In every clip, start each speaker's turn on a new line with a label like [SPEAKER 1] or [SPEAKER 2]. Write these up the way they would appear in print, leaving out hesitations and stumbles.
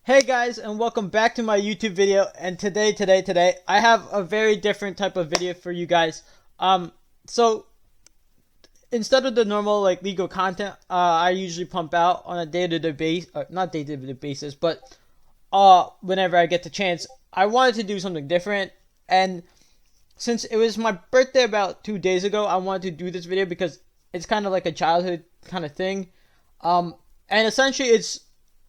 [SPEAKER 1] Hey guys, and welcome back to my YouTube video. And today I have a very different type of video for you guys. So instead of the normal like legal content I usually pump out on a day-to-day basis, not day-to-day basis, but whenever I get the chance, I wanted to do something different. And since it was my birthday about 2 days ago, I wanted to do this video because it's kind of like a childhood kind of thing. And essentially it's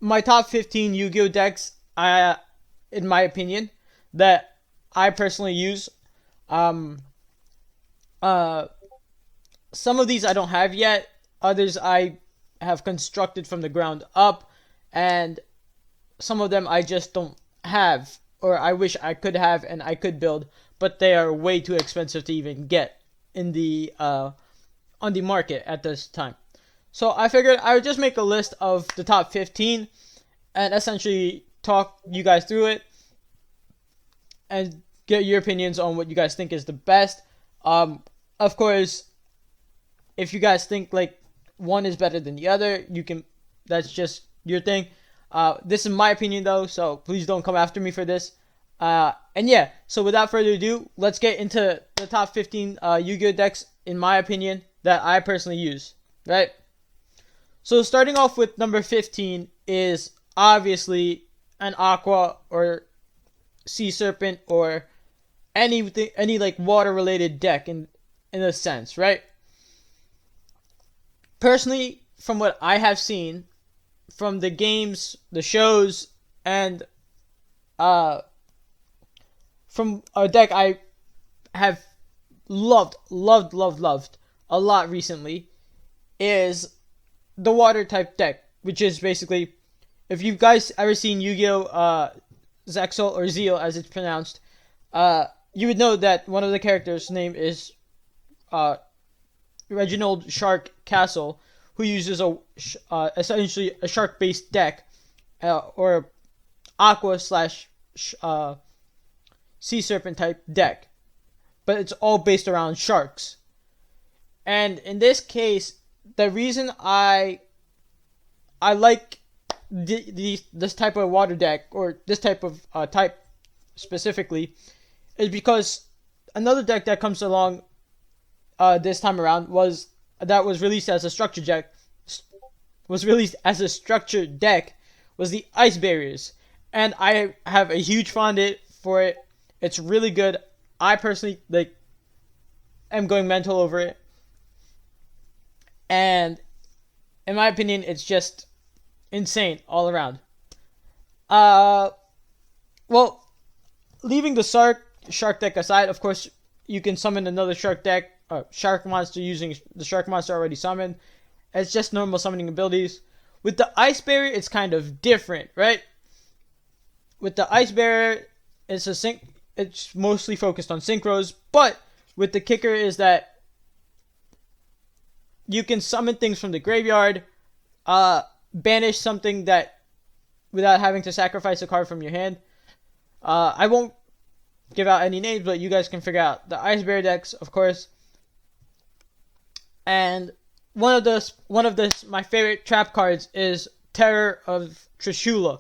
[SPEAKER 1] my top 15 Yu-Gi-Oh decks, in my opinion, that I personally use. Um, some of these I don't have yet. Others I have constructed from the ground up, and some of them I just don't have, or I wish I could have and I could build, but they are way too expensive to even get in the on the market at this time. So I figured I would just make a list of the top 15 and essentially talk you guys through it and get your opinions on what you guys think is the best. Of course, if you guys think like one is better than the other, you can. That's just your thing. This is my opinion though, so please don't come after me for this. And yeah, so without further ado, let's get into the top 15 Yu-Gi-Oh decks in my opinion that I personally use. Right. So starting off with number 15 is obviously an Aqua or Sea Serpent or anything, any like water related deck in a sense, right? Personally, from what I have seen from the games, the shows, and from a deck I have loved a lot recently is the water type deck, which is basically, if you guys ever seen Yu-Gi-Oh! Zexal or Zeal as it's pronounced, you would know that one of the characters' name is Reginald Shark Castle, who uses essentially a shark based deck, or Aqua slash Sea Serpent type deck, but it's all based around sharks. And in this case, the reason I like this type of water deck, or this type of type specifically, is because another deck that comes along this time around was released as a structured deck was the Ice Barriers, and I have a huge fondant for it. It's really good. I personally am going mental over it. And in my opinion, it's just insane all around. Well, leaving the shark deck aside, of course, you can summon another shark monster using the shark monster already summoned. It's just normal summoning abilities. With the Ice Barrier, it's kind of different, right? With the Ice Barrier, it's mostly focused on synchros, but with the kicker is that you can summon things from the graveyard, banish something that without having to sacrifice a card from your hand. I won't give out any names, but you guys can figure out the Ice Bear decks, of course. And one of my favorite trap cards is Terror of Trishula.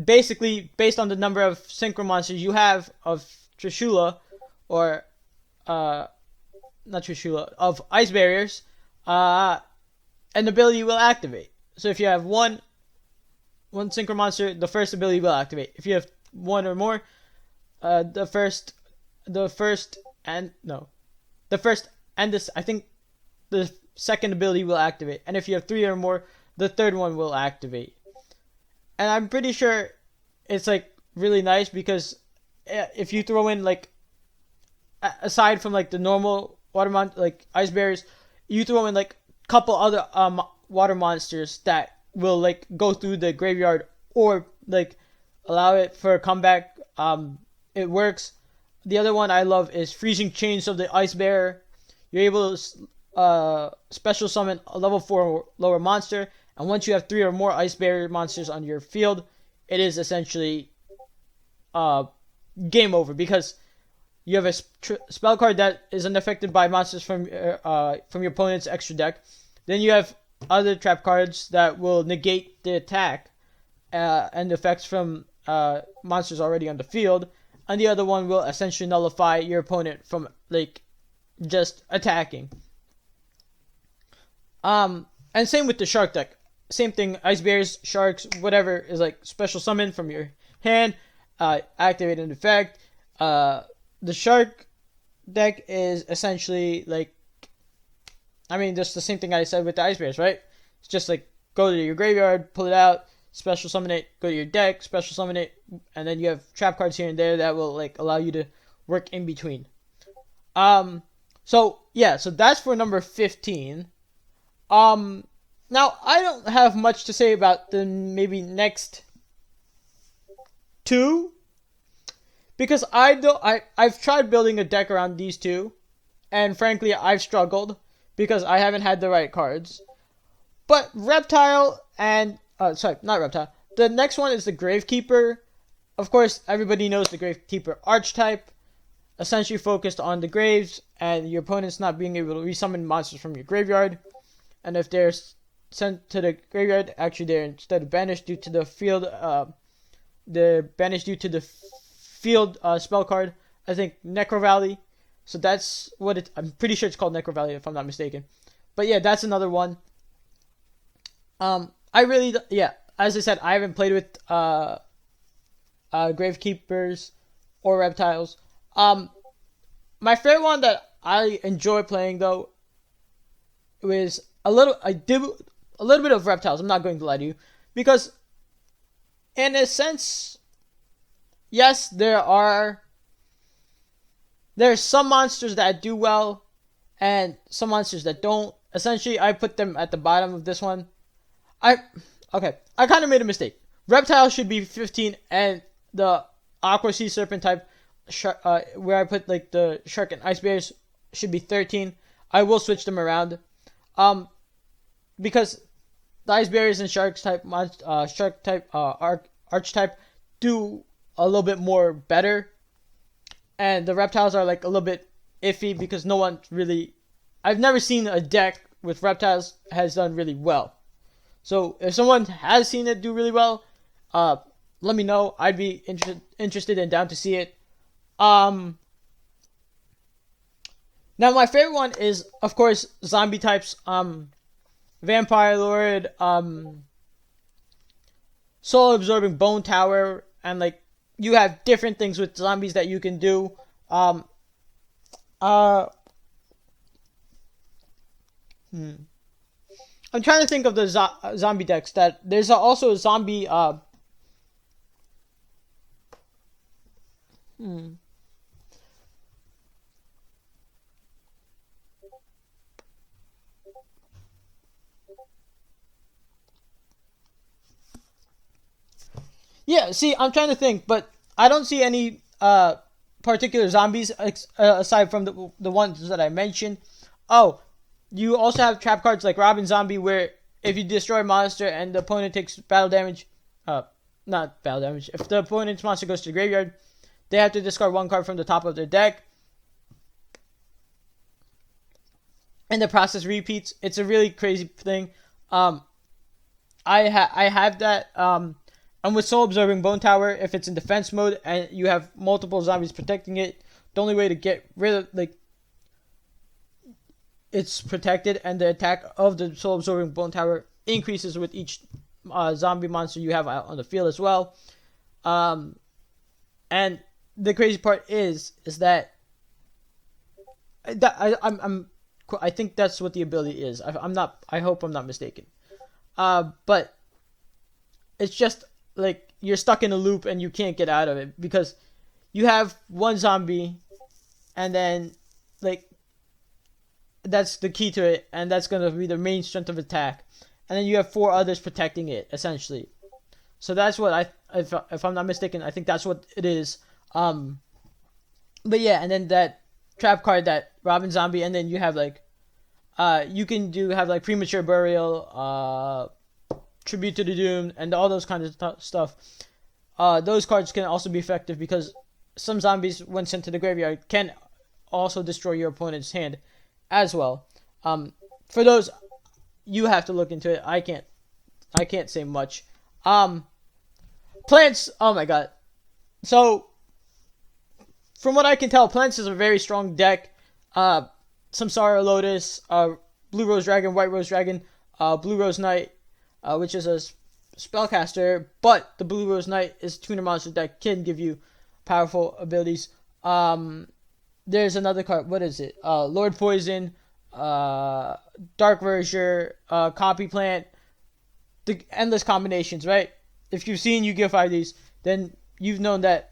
[SPEAKER 1] Basically, based on the number of synchro monsters you have of Trishula, or not Trishula, of Ice Barriers, an ability will activate. So if you have one synchro monster, the first ability will activate. If you have one or more, the first and this, I think the second ability will activate. And if you have three or more, the third one will activate. And I'm pretty sure it's like really nice because if you throw in like, aside from like the normal like Ice Barriers, you throw in like a couple other water monsters that will like go through the graveyard or like allow it for a comeback. It works. The other one I love is Freezing Chains of the Ice Bearer. You're able to special summon a level 4 or lower monster, and once you have 3 or more Ice Barrier monsters on your field, it is essentially game over, because you have a spell card that is unaffected by monsters from your opponent's extra deck. Then you have other trap cards that will negate the attack and effects from monsters already on the field, and the other one will essentially nullify your opponent from like just attacking. And same with the shark deck. Same thing, ice bears, sharks, whatever is like special summon from your hand, activate an effect. The shark deck is essentially like, I mean, just the same thing I said with the ice bears, right? It's just like go to your graveyard, pull it out, special summon it, go to your deck, special summon it, and then you have trap cards here and there that will like allow you to work in between. So yeah, so that's for number 15. Now I don't have much to say about the maybe next two, because I've tried building a deck around these two, and frankly I've struggled because I haven't had the right cards. But Reptile and sorry, not Reptile. The next one is the Gravekeeper. Of course, everybody knows the Gravekeeper archetype, essentially focused on the graves and your opponent's not being able to resummon monsters from your graveyard. And if they're sent to the graveyard, actually they're instead of banished due to the field, they're banished due to the field spell card. I think Necro Valley. So that's what it. I'm pretty sure it's called Necro Valley if I'm not mistaken. But yeah, that's another one. I really, yeah, as I said, I haven't played with Gravekeepers or Reptiles. My favorite one that I enjoy playing though was I did a little bit of Reptiles. I'm not going to lie to you, because in a sense, yes, there's some monsters that do well and some monsters that don't. Essentially, I put them at the bottom of this one. I kind of made a mistake. Reptile should be 15, and the Aqua Sea Serpent type, where I put like the shark and ice bears, should be 13. I will switch them around, because the ice bears and sharks type, shark type, arch type do a little bit more better, and the reptiles are like a little bit iffy because no one really. I've never seen a deck with reptiles has done really well. So if someone has seen it do really well, let me know. I'd be interested and down to see it. Now my favorite one is, of course, zombie types. Vampire Lord, Soul Absorbing Bone Tower, and like you have different things with zombies that you can do. I'm trying to think of the zombie decks that there's also a zombie. Yeah, see, I'm trying to think, but I don't see any particular zombies aside from the ones that I mentioned. Oh, you also have trap cards like Robin Zombie, where if you destroy a monster and the opponent takes battle damage, not battle damage, if the opponent's monster goes to the graveyard, they have to discard one card from the top of their deck. And the process repeats. It's a really crazy thing. I have that. And with Soul Absorbing Bone Tower, if it's in defense mode and you have multiple zombies protecting it, the only way to get rid of, like, it's protected, and the attack of the Soul Absorbing Bone Tower increases with each zombie monster you have out on the field as well. And the crazy part is that I think that's what the ability is. I hope I'm not mistaken. But it's just like you're stuck in a loop and you can't get out of it because you have one zombie, and then like that's the key to it, and that's gonna be the main strength of attack, and then you have 4 others protecting it essentially. So that's what if I'm not mistaken, I think that's what it is. But yeah, and then that trap card, that Robin Zombie, and then you have like you can have like Premature Burial, Tribute to the Doomed, and all those kinds of stuff. Those cards can also be effective because some zombies, when sent to the graveyard, can also destroy your opponent's hand as well. For those, you have to look into it. I can't say much. Plants, oh my god. So, from what I can tell, Plants is a very strong deck. Samsara Lotus, Blue Rose Dragon, White Rose Dragon, Blue Rose Knight, which is a spellcaster, but the Blue Rose Knight is a tuner monster that can give you powerful abilities. There's another card. What is it? Lord Poison, Dark Verger, Copy Plant. The endless combinations, right? If you've seen Yu-Gi-Oh! 5Ds, then you've known that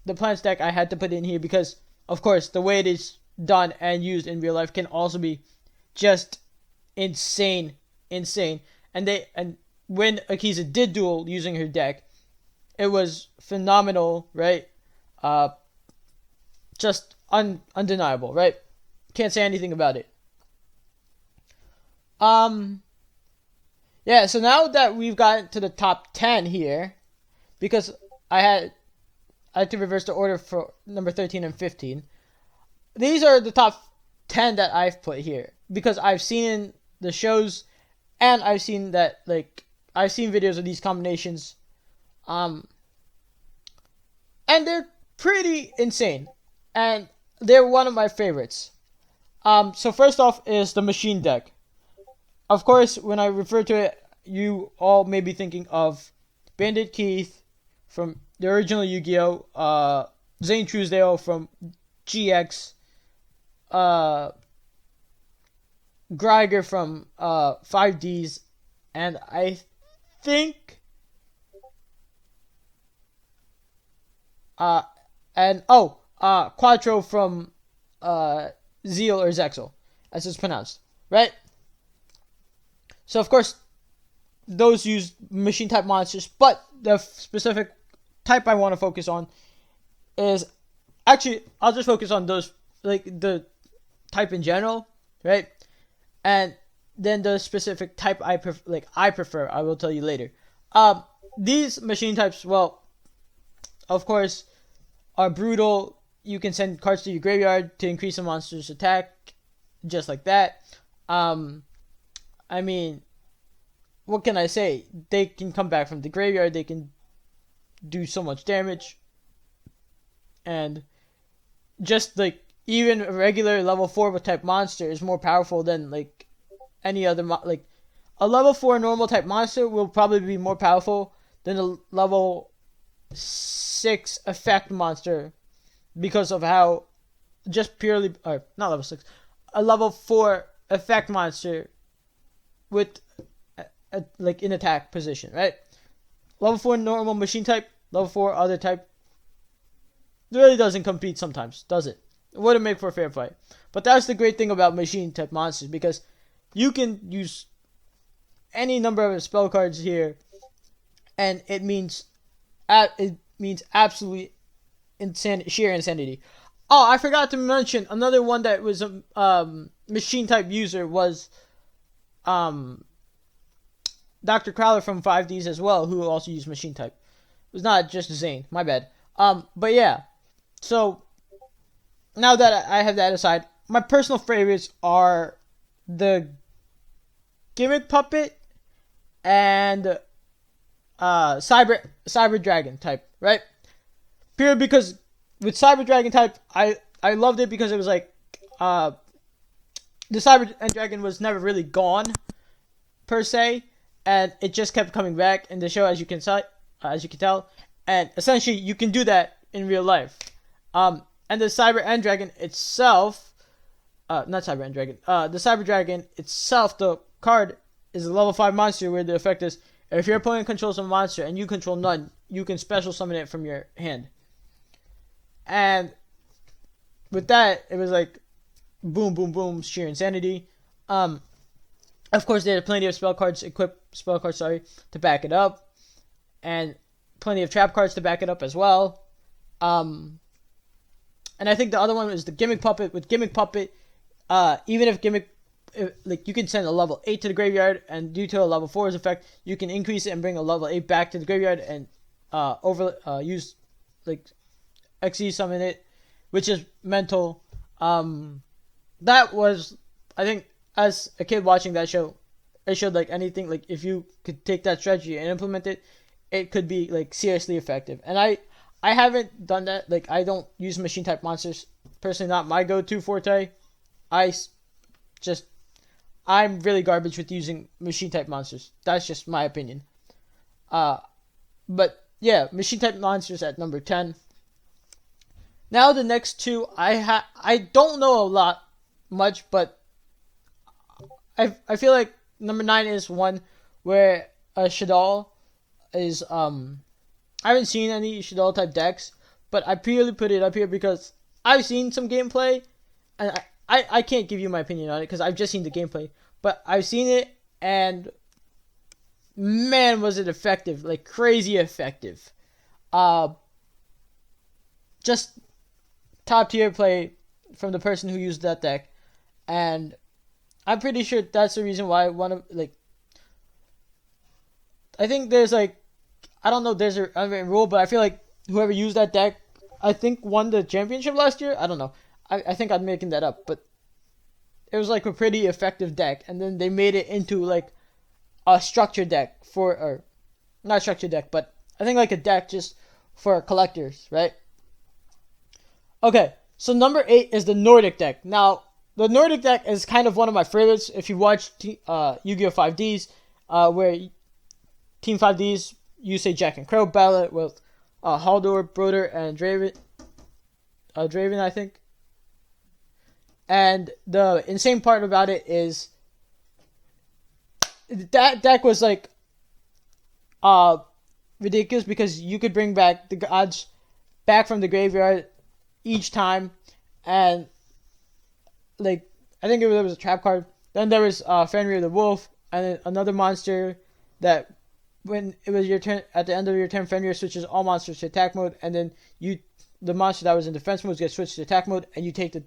[SPEAKER 1] the Plants deck I had to put in here because, of course, the way it is done and used in real life can also be just insane. And when Akiza did duel using her deck, it was phenomenal, right? Just undeniable, right? Can't say anything about it. Yeah, so now that we've gotten to the top 10 here, because I had to reverse the order for number 13 and 15. These are the top 10 that I've put here because I've seen in the shows and I've seen that, like, I've seen videos of these combinations. And they're pretty insane. And they're one of my favorites. So first off is the machine deck. Of course, when I refer to it, you all may be thinking of Bandit Keith from the original Yu-Gi-Oh! Zane Truesdale from GX, Greiger from 5Ds, and I think Quattro from Zeal or Zexel, as it's pronounced, right? So of course, those use machine type monsters, but the specific type I want to focus on is actually I'll just focus on those, like the type in general, right? And then the specific type I prefer, I will tell you later. These machine types, well, of course, are brutal. You can send cards to your graveyard to increase a monster's attack, just like that. I mean, what can I say? They can come back from the graveyard. They can do so much damage. And just like even a regular level 4 type monster is more powerful than like any other like a level 4 normal type monster will probably be more powerful than a level 6 effect monster because of how just purely not level 6, a level 4 effect monster with like in attack position, right? Level 4 normal machine type, level 4 other type really doesn't compete sometimes, does it? It wouldn't make for a fair fight. But that's the great thing about machine type monsters, because you can use any number of spell cards here, and it means absolutely sheer insanity. Oh, I forgot to mention another one that was a machine type user was Dr. Crowler from 5Ds as well, who also used machine type. It was not just Zane, my bad. But yeah, so now that I have that aside, my personal favorites are the Gimmick Puppet and Cyber Dragon type, right? Purely because with Cyber Dragon type, I loved it because it was like the Cyber Dragon was never really gone per se, and it just kept coming back in the show, as you can tell, and essentially you can do that in real life. And the Cyber End Dragon itself, not Cyber End Dragon, the Cyber Dragon itself, the card is a level 5 monster where the effect is, if your opponent controls a monster and you control none, you can special summon it from your hand. And with that, it was like boom, boom, boom, sheer insanity. Of course, there are plenty of equipped spell cards, to back it up, and plenty of trap cards to back it up as well. And I think the other one is the Gimmick Puppet. With Gimmick Puppet, even if you can send a level 8 to the graveyard, and due to a level 4's effect, you can increase it and bring a level 8 back to the graveyard and use like XE summon it, which is mental. That was, I think, as a kid watching that show, it showed like anything, like if you could take that strategy and implement it, it could be like seriously effective. And I haven't done that. Like, I don't use machine type monsters. Personally, not my go-to forte. Just I'm really garbage with using machine type monsters. That's just my opinion. But yeah, machine type monsters at number 10. Now the next two, I don't know a lot much, but I feel like number 9 is one where Shaddoll is I haven't seen any Shaddoll type decks, but I purely put it up here because I've seen some gameplay, and I can't give you my opinion on it because I've just seen the gameplay, but I've seen it, and man, was it effective, like crazy effective. Just top tier play from the person who used that deck, and I'm pretty sure that's the reason why I think there's like, I don't know, there's an unwritten rule, but I feel like whoever used that deck, I think won the championship last year. I don't know. I think I'm making that up, but it was like a pretty effective deck, and then they made it into like a structured deck or not structured deck, but I think like a deck just for collectors, right? Okay, so number 8 is the Nordic deck. Now, the Nordic deck is kind of one of my favorites. If you watch Yu-Gi-Oh! 5Ds, where Team 5Ds, you say Jack and Crow battle it with Haldor, Broder, and Draven, I think. And the insane part about it is that deck was like ridiculous because you could bring back the gods back from the graveyard each time, and like I think there was a trap card. Then there was Fenrir the Wolf, and then another monster that when it was your turn, at the end of your turn, Fenrir switches all monsters to attack mode, and then the monster that was in defense mode gets switched to attack mode, and you take the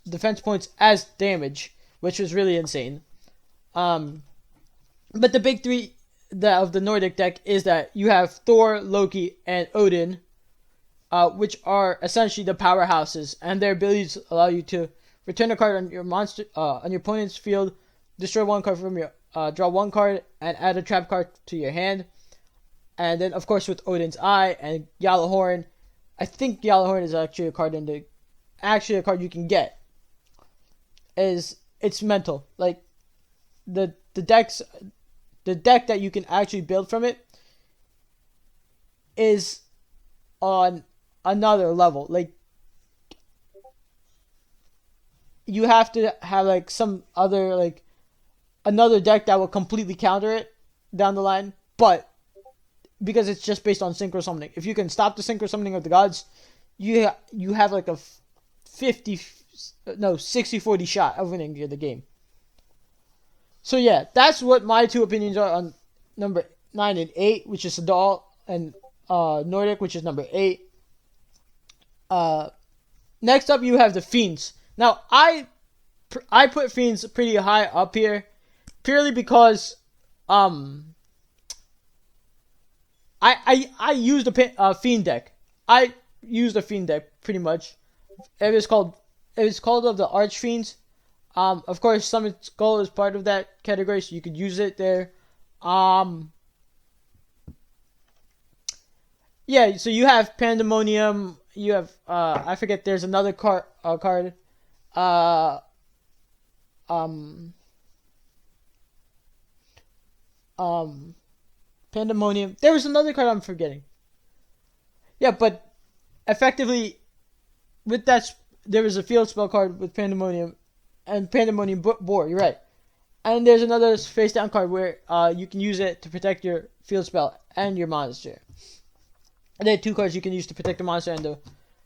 [SPEAKER 1] defense points as damage, which was really insane. But the big three of the Nordic deck is that you have Thor, Loki, and Odin, which are essentially the powerhouses, and their abilities allow you to return a card on your opponent's field, destroy one card from your draw one card, and add a trap card to your hand. And then, of course, with Odin's Eye and Gjallarhorn, I think Gjallarhorn is actually a card you can get. It's mental. Like the deck that you can actually build from it is on another level. Like, you have to have like some other like another deck that will completely counter it down the line, but because it's just based on synchro summoning. If you can stop the synchro summoning of the gods, you have like a 60-40 shot of winning the game. So yeah, that's what my two opinions are on number 9 and 8, which is Shaddoll, and Nordic, which is number 8. Next up, you have the Fiends. Now, I put Fiends pretty high up here, purely because I used a Fiend deck. I used a Fiend deck pretty much. It was called of the Arch Fiends. Of course, Summon Skull is part of that category, so you could use it there. Yeah, so you have Pandemonium. You have I forget. There's another card. Pandemonium. There was another card I'm forgetting. Yeah, but effectively, with that, there was a field spell card with Pandemonium, and Pandemonium Boar. You're right. And there's another face down card where you can use it to protect your field spell and your monster. And there are 2 cards you can use to protect the monster and the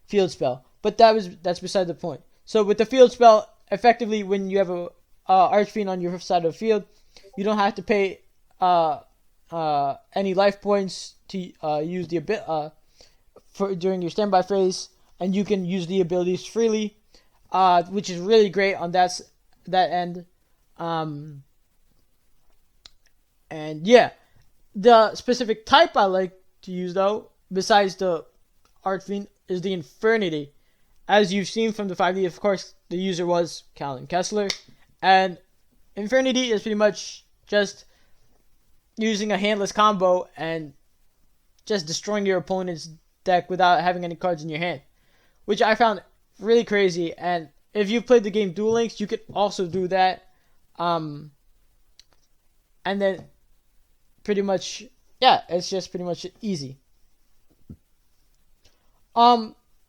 [SPEAKER 1] field spell. But that's beside the point. So with the field spell, effectively, when you have a Archfiend on your side of the field, you don't have to pay any life points to use the during your standby phase, and you can use the abilities freely, which is really great on that end. And yeah, the specific type I like to use though, besides the Archfiend, is the Infernity. As you've seen from the 5D, of course, the user was Callan Kessler, and Infernity is pretty much just using a handless combo and just destroying your opponent's deck without having any cards in your hand, which I found really crazy. And if you've played the game Duel Links, you could also do that. And then pretty much, yeah, it's just pretty much easy.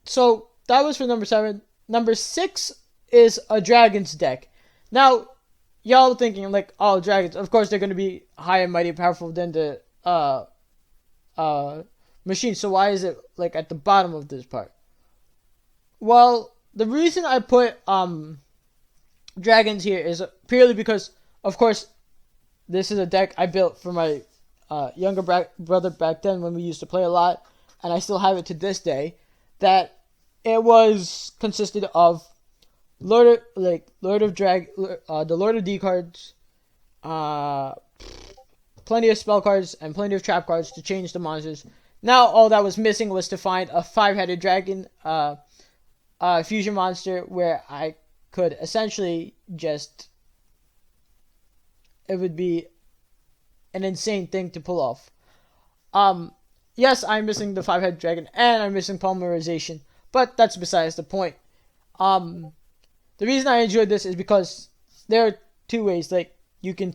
[SPEAKER 1] So that was for number 7. Number 6 is a Dragons deck. Now, y'all thinking like, oh, Dragons, of course they're going to be high and mighty powerful than the machine. So why is it like at the bottom of this part? Well, the reason I put Dragons here is purely because, of course, this is a deck I built for my younger brother back then when we used to play a lot, and I still have it to this day. That it was consisted of the Lord of D cards, plenty of spell cards, and plenty of trap cards to change the monsters. Now all that was missing was to find a 5-headed dragon fusion monster where I could essentially just, it would be an insane thing to pull off. Yes, I'm missing the 5-headed dragon and I'm missing polymerization, but that's besides the point. The reason I enjoyed this is because there are 2 ways. Like you can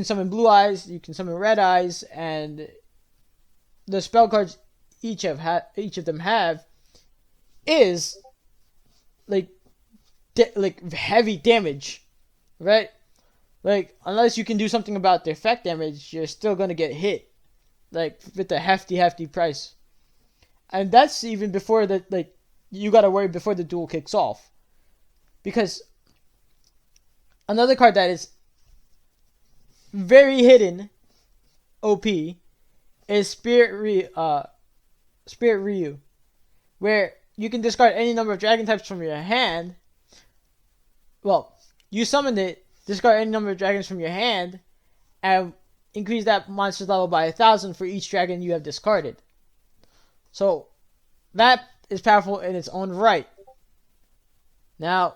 [SPEAKER 1] summon Blue Eyes, you can summon Red Eyes, and the spell cards each of them have is like heavy damage, right? Like unless you can do something about the effect damage, you're still gonna get hit, like with a hefty price, and that's even before you gotta worry before the duel kicks off, because another card that is very hidden OP is Spirit Ryu, where you can discard any number of dragon types from your hand. Well, you summon it, discard any number of dragons from your hand, and increase that monster's level by 1,000 for each dragon you have discarded. So that is powerful in its own right. Now,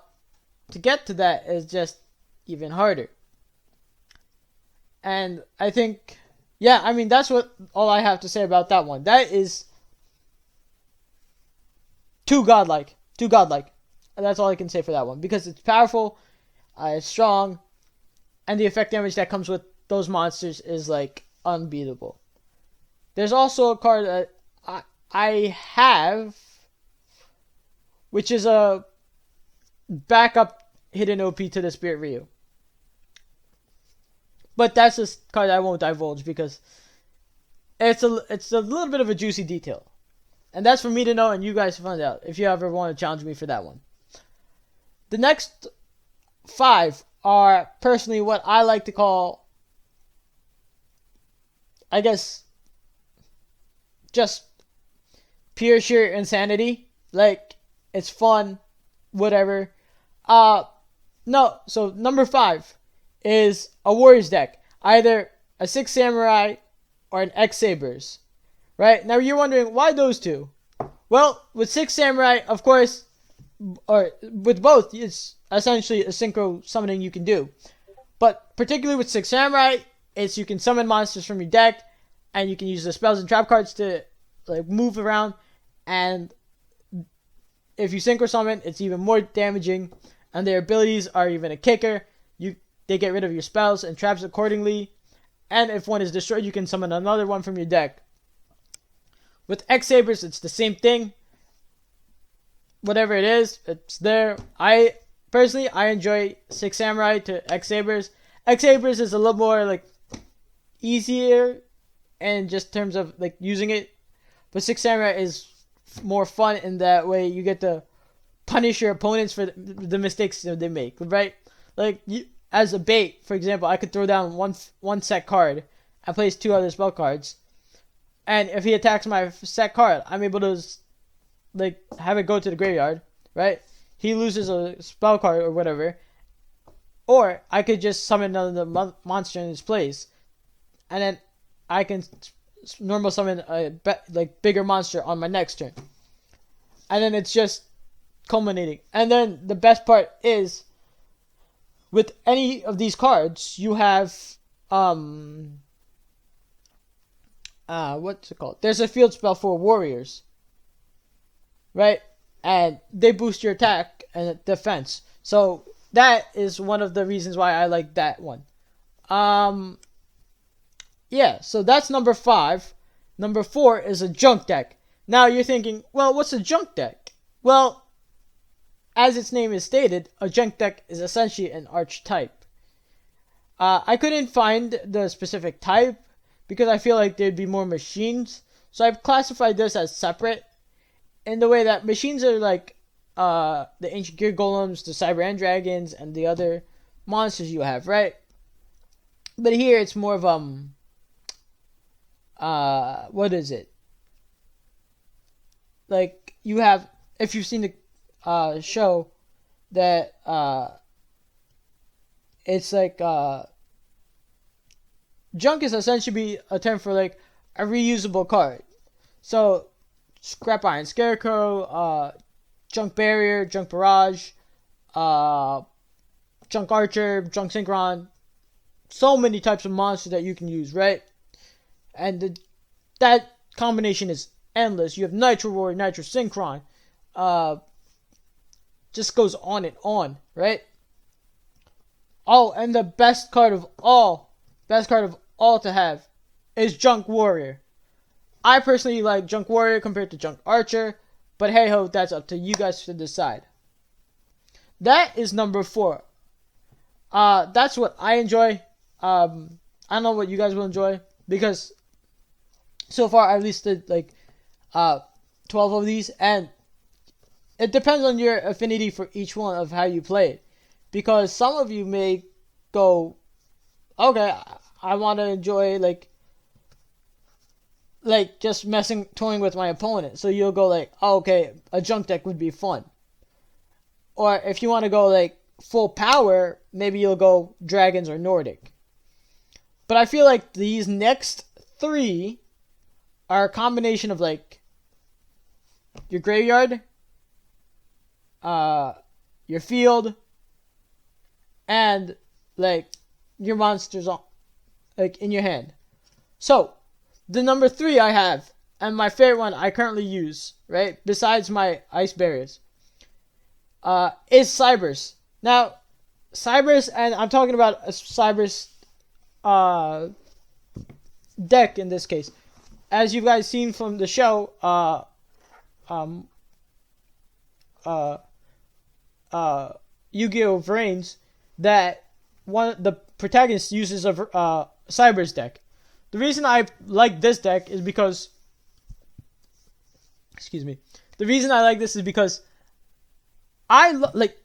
[SPEAKER 1] to get to that is just even harder. And I think, yeah, I mean, that's all I have to say about that one. That is too godlike. And that's all I can say for that one. Because it's powerful, it's strong, and the effect damage that comes with those monsters is, like, unbeatable. There's also a card that I have, which is a backup hidden OP to the Spirit Ryu. But that's a card I won't divulge because it's a little bit of a juicy detail. And that's for me to know and you guys to find out if you ever want to challenge me for that one. The next 5 are personally what I like to call, I guess, just pure sheer insanity. Like, it's fun, whatever. No, so number 5 is a Warriors deck. Either a 6 Samurai or an X-Sabers. Right? Now you're wondering, why those 2? Well, with 6 Samurai, of course, or with both, it's essentially a synchro summoning you can do. But particularly with 6 Samurai, it's you can summon monsters from your deck, and you can use the spells and trap cards to like move around, and if you synchro summon, it's even more damaging, and their abilities are even a kicker. They get rid of your spells and traps accordingly, and if one is destroyed, you can summon another one from your deck. With X-Sabers, it's the same thing. Whatever it is, it's there. I enjoy 6 Samurai to X-Sabers. X-Sabers is a little more like easier in just terms of like using it, but 6 Samurai is more fun in that way. You get to punish your opponents for the mistakes that they make, right? Like as a bait, for example, I could throw down one set card and place 2 other spell cards, and if he attacks my set card, I'm able to like have it go to the graveyard, right? He loses a spell card or whatever, or I could just summon another monster in his place, and then I can normal summon a bigger monster on my next turn, and then it's just culminating. And then the best part is with any of these cards, you have what's it called? There's a field spell for warriors, right? And they boost your attack and defense. So that is one of the reasons why I like that one. Yeah, so that's number 5. Number 4 is a junk deck. Now you're thinking, well, what's a junk deck? Well, as its name is stated, a junk deck is essentially an archetype. I couldn't find the specific type because I feel like there'd be more machines. So I've classified this as separate in the way that machines are like the ancient gear golems, the cyber end dragons, and the other monsters you have, right? But here it's more of what is it? Like you have, if you've seen the show, that it's like junk is essentially a term for like a reusable card. So Scrap Iron Scarecrow, Junk Barrier, Junk Barrage, Junk Archer, Junk Synchron. So many types of monsters that you can use, right? And that combination is endless. You have Nitro Warrior, Nitro Synchron. Just goes on and on, right? Oh, and the best card of all to have is Junk Warrior. I personally like Junk Warrior compared to Junk Archer, but hey ho, that's up to you guys to decide. That is number 4. That's what I enjoy. I don't know what you guys will enjoy, because so far I've listed like 12 of these, and it depends on your affinity for each one of how you play it. Because some of you may go, okay, I want to enjoy like just toying with my opponent. So you'll go like, oh, okay, a junk deck would be fun. Or if you want to go like full power, maybe you'll go dragons or Nordic. But I feel like these next 3 are a combination of like your graveyard, your field, and like your monsters on, like in your hand. So the number 3 I have, and my favorite one I currently use, right, besides my ice barriers, is Cyberse. Now, Cyberse, and I'm talking about a Cyberse deck in this case. As you guys seen from the show, Yu-Gi-Oh! Vrains, that the protagonist uses a Cyberse deck. The reason I like this deck is because, the reason I like this is because like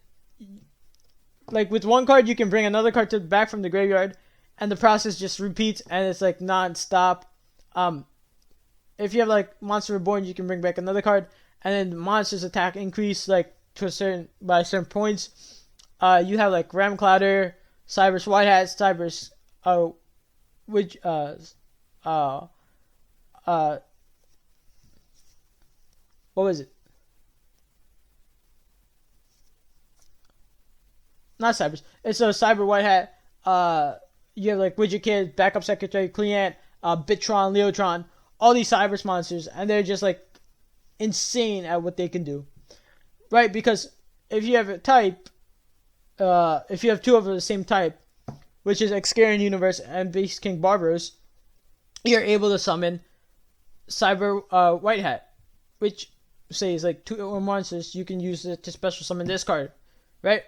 [SPEAKER 1] with one card you can bring another card back from the graveyard, and the process just repeats, and it's like non-stop. If you have like Monster Reborn, you can bring back another card, and then the monster's attack increase like by certain points. You have like Ram Clouder, Cyberse White Hat, Cyberse what was it? Not Cyberse. It's a Cyber White Hat. You have like Widget Kid, Backup Secretary, Cleant, Bitron, Leotron, all these Cyberse monsters, and they're just like insane at what they can do, right? Because if you have a type, if you have 2 of the same type, which is Excarian Universe and Beast King Barbaros, you're able to summon Cyber White Hat, which says like 2 or monsters. You can use it to special summon this card, right?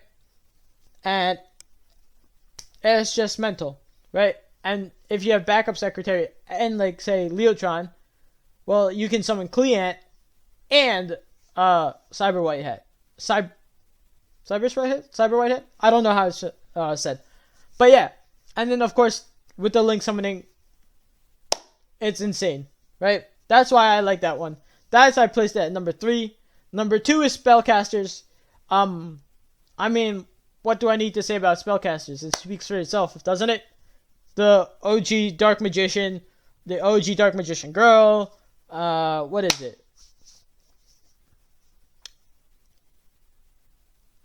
[SPEAKER 1] And it's just mental, right? And if you have Backup Secretary and like say Leotron, well, you can summon Cleant and Cyber White Hat. Cyberse White Hat? Cyber White Hat? I don't know how it's said. But yeah. And then of course with the Link summoning, it's insane, right? That's why I like that one. That's why I placed that at number 3. Number 2 is Spellcasters. I mean, what do I need to say about Spellcasters? It speaks for itself, doesn't it? The OG Dark Magician, the OG Dark Magician Girl, what is it?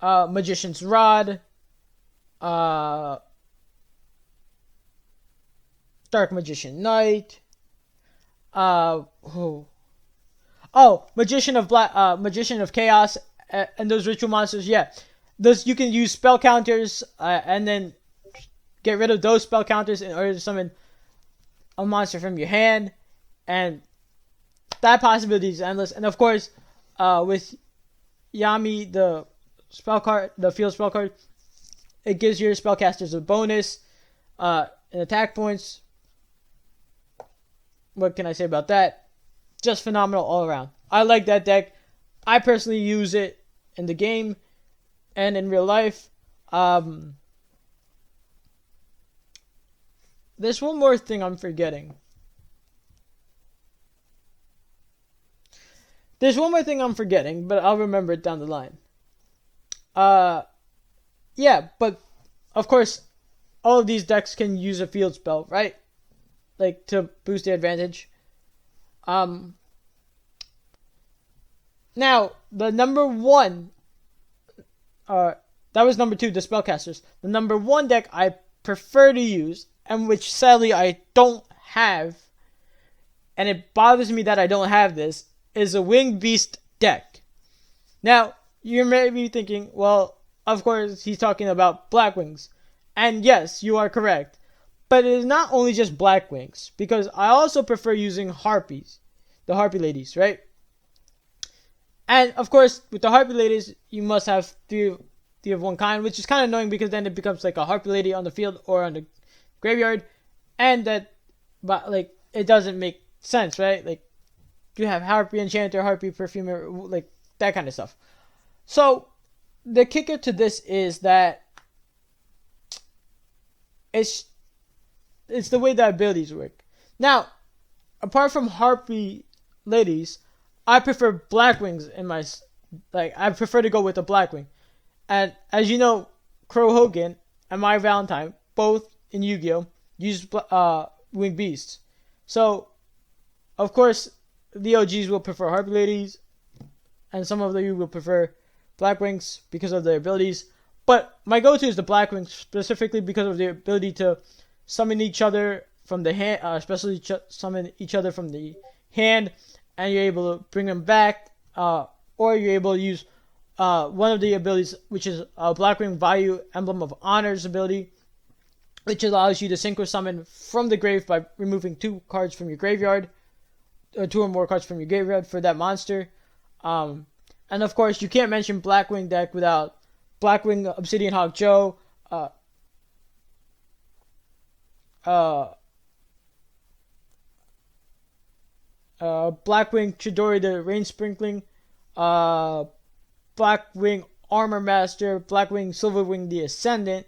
[SPEAKER 1] Magician's Rod, uh, Dark Magician Knight, oh, Magician of Chaos, and those ritual monsters. Yeah, those you can use spell counters, and then get rid of those spell counters in order to summon a monster from your hand, and that possibility is endless. And of course, with Yami, the field spell card, it gives your spellcasters a bonus in attack points. What can I say about that? Just phenomenal all around. I like that deck. I personally use it in the game and in real life. There's one more thing I'm forgetting. But I'll remember it down the line. Yeah, but of course, all of these decks can use a field spell, right? Like to boost the advantage. Now the number one, that was number two, the Spellcasters. The number one deck I prefer to use, and which sadly I don't have, and it bothers me that I don't have this, is a Winged Beast deck. Now, you may be thinking, well, of course he's talking about Blackwings. And yes, you are correct. But it is not only just Blackwings, because I also prefer using Harpies. The Harpy Ladies, right? And of course, with the Harpy Ladies, you must have three of one kind, which is kind of annoying because then it becomes like a Harpy Lady on the field or on the graveyard. And but like, it doesn't make sense, right? Like, you have Harpy Enchanter, Harpy Perfumer, like that kind of stuff. So, the kicker to this is that it's the way the abilities work. Now, apart from Harpy Ladies, I prefer Blackwings in my, I prefer to go with a Blackwing. And as you know, Crow Hogan and My Valentine, both in Yu-Gi-Oh, use Winged Beasts. So, of course, the OGs will prefer Harpy Ladies, and some of you will prefer Blackwings because of their abilities. But my go-to is the Blackwings, specifically because of their ability to summon each other from the hand, especially summon each other from the hand, and you're able to bring them back, or you're able to use one of the abilities, which is a Blackwing Vayu Emblem of Honor's ability, which allows you to synchro summon from the grave by removing 2 cards from your graveyard, or 2 or more cards from your graveyard for that monster. And of course, you can't mention Blackwing deck without Blackwing Obsidian Hawk Joe, Blackwing Chidori the Rain Sprinkling, Blackwing Armor Master, Blackwing Silverwing the Ascendant,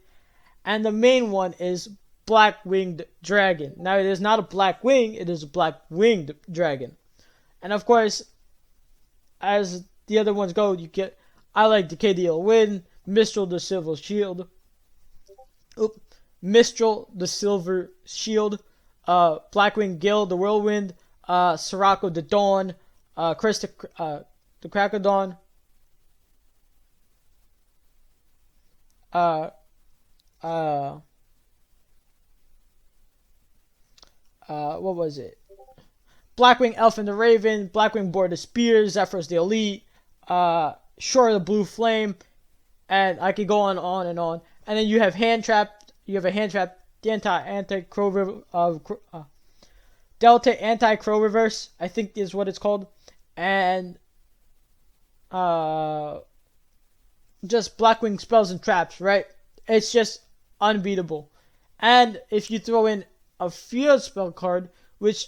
[SPEAKER 1] and the main one is Black-Winged Dragon. Now, it is not a Blackwing, it is a Black-Winged Dragon. And of course, as the other ones go, I like Decay the Ill Wind, Mistral the Silver Shield, Blackwing Gale the Whirlwind, Sirocco the Dawn, Chris the Crack of Dawn, what was it? Blackwing Elf and the Raven, Blackwing Boar the Spear, Zephyros the Elite, Shore the Blue Flame, and I could go on and on. And then you have Hand Trap. You have a Hand Trap Delta Anti-Crow Reverse, I think is what it's called. And just Blackwing spells and traps, right? It's just unbeatable. And if you throw in a field spell card, which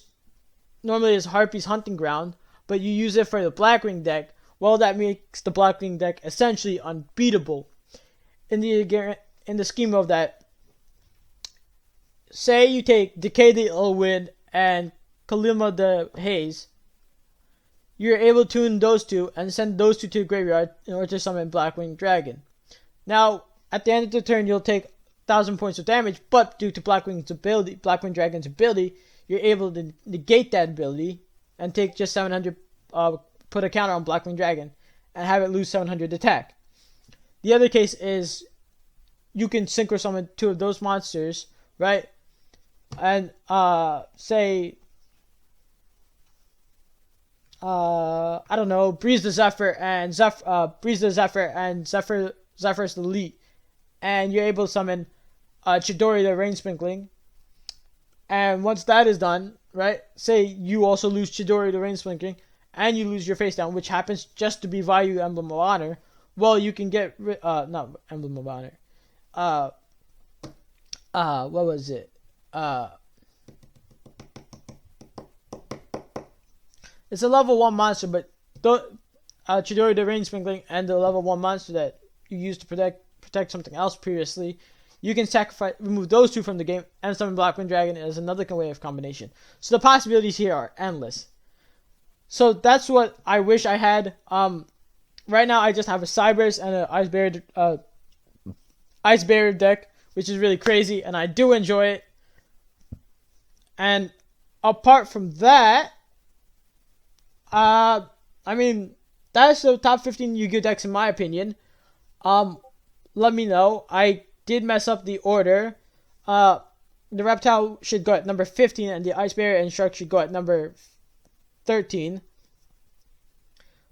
[SPEAKER 1] normally is Harpy's Hunting Ground, but you use it for the Blackwing deck, well, that makes the Blackwing deck essentially unbeatable. In the scheme of that, say you take Decay the Ill Wind and Kalima the Haze, you're able to tune those two and send those two to the graveyard in order to summon Blackwing Dragon. Now, at the end of the turn, you'll take 1,000 points of damage, but due to Blackwing Dragon's ability, you're able to negate that ability and take just 700, put a counter on Blackwing Dragon, and have it lose 700 attack. The other case is you can synchro summon 2 of those monsters, right? And say I don't know, Breeze the Zephyr and Zephyr's the Elite, and you're able to summon Chidori the Rain Sprinkling. And once that is done, right? Say you also lose Chidori the Rain Sprinkling, and you lose your face down, which happens just to be Vayu Emblem of Honor. Well, you can get not Emblem of Honor. What was it? It's a level 1 monster, but Chidori the Rain Sprinkling and the level 1 monster that you used to protect something else previously, you can remove those 2 from the game and summon Blackwing Dragon as another way of combination. So the possibilities here are endless. So that's what I wish I had. Right now I just have a Cyberse and an Ice Barrier deck, which is really crazy, and I do enjoy it. And apart from that, I mean, that's the top 15 Yu-Gi-Oh decks in my opinion. Let me know. I did mess up the order. The Reptile should go at number 15, and the Ice Barrier and Shark should go at number 13.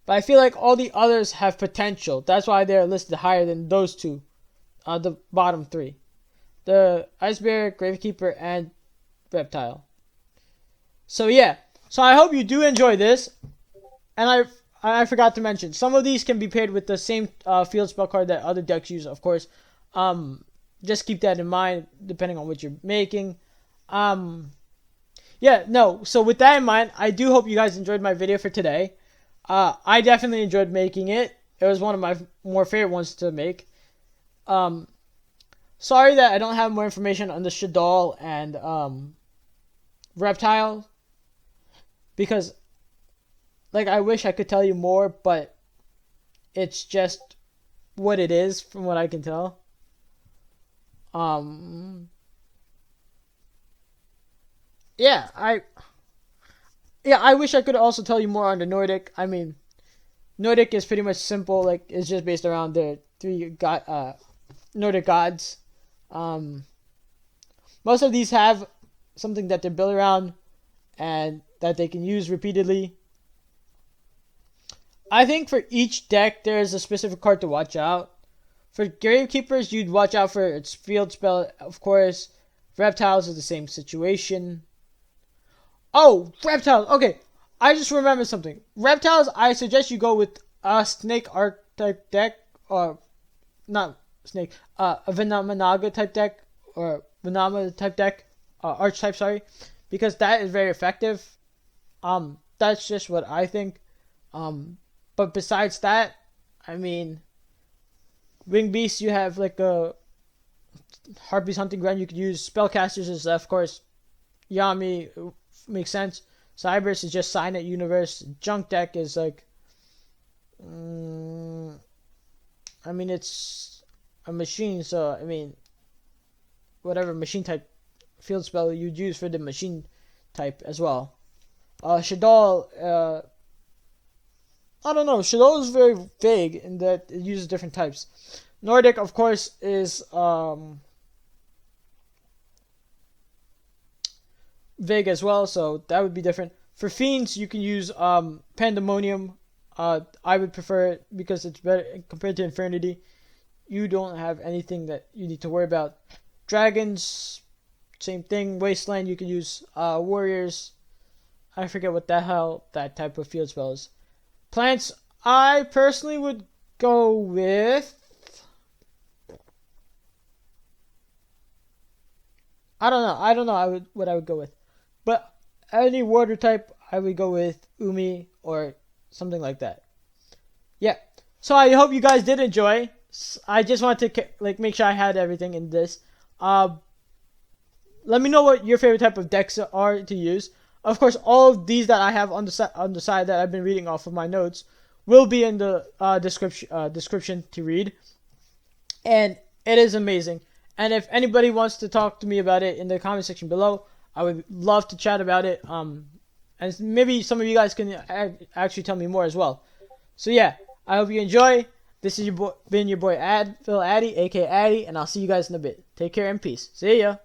[SPEAKER 1] But I feel like all the others have potential. That's why they're listed higher than those 2. The bottom 3. The Ice Barrier, Gravekeeper, and Reptile. So yeah. So I hope you do enjoy this. And I forgot to mention, some of these can be paired with the same field spell card that other decks use, of course. Just keep that in mind, depending on what you're making. Yeah, no. So with that in mind, I do hope you guys enjoyed my video for today. I definitely enjoyed making it. It was one of my more favorite ones to make. Sorry that I don't have more information on the Shaddoll and Reptile, because like I wish I could tell you more, but it's just what it is from what I can tell. Yeah, I wish I could also tell you more on the Nordic. I mean, Nordic is pretty much simple. Like, it's just based around the 3 Nordic gods. Most of these have something that they're built around and that they can use repeatedly. I think for each deck, there is a specific card to watch out. For Gravekeepers, you'd watch out for its field spell, of course. Reptiles is the same situation. Oh, Reptiles. Okay, I just remembered something. Reptiles, I suggest you go with a Snake Archetype deck, or not Snake, a Venomanaga type deck, or Venama type deck, Archetype, sorry, because that is very effective. That's just what I think. But besides that, I mean, Wing Beast, you have like a Harpy's Hunting Ground. You could use Spellcasters is, of course, Yami, makes sense. Cyberse is just Signet Universe. Junk deck is like, I mean, it's a machine, so I mean, whatever machine type field spell you'd use for the machine type as well. Shaddoll, I don't know. Shaddoll is very vague in that it uses different types. Nordic, of course, is vague as well, so that would be different. For Fiends, you can use Pandemonium. I would prefer it because it's better compared to Infernity. You don't have anything that you need to worry about. Dragons, same thing. Wasteland, you can use Warriors. I forget what the hell that type of field spell is. Plants, I personally would go with, I don't know what I would go with. But any water type, I would go with Umi or something like that. Yeah. So I hope you guys did enjoy. I just wanted to make sure I had everything in this. Let me know what your favorite type of decks are to use. Of course, all of these that I have on the side that I've been reading off of my notes will be in the description to read. And it is amazing. And if anybody wants to talk to me about it in the comment section below, I would love to chat about it. And maybe some of you guys can actually tell me more as well. So yeah, I hope you enjoy. This is been your boy Phil Addy, aka Addy, and I'll see you guys in a bit. Take care and peace. See ya.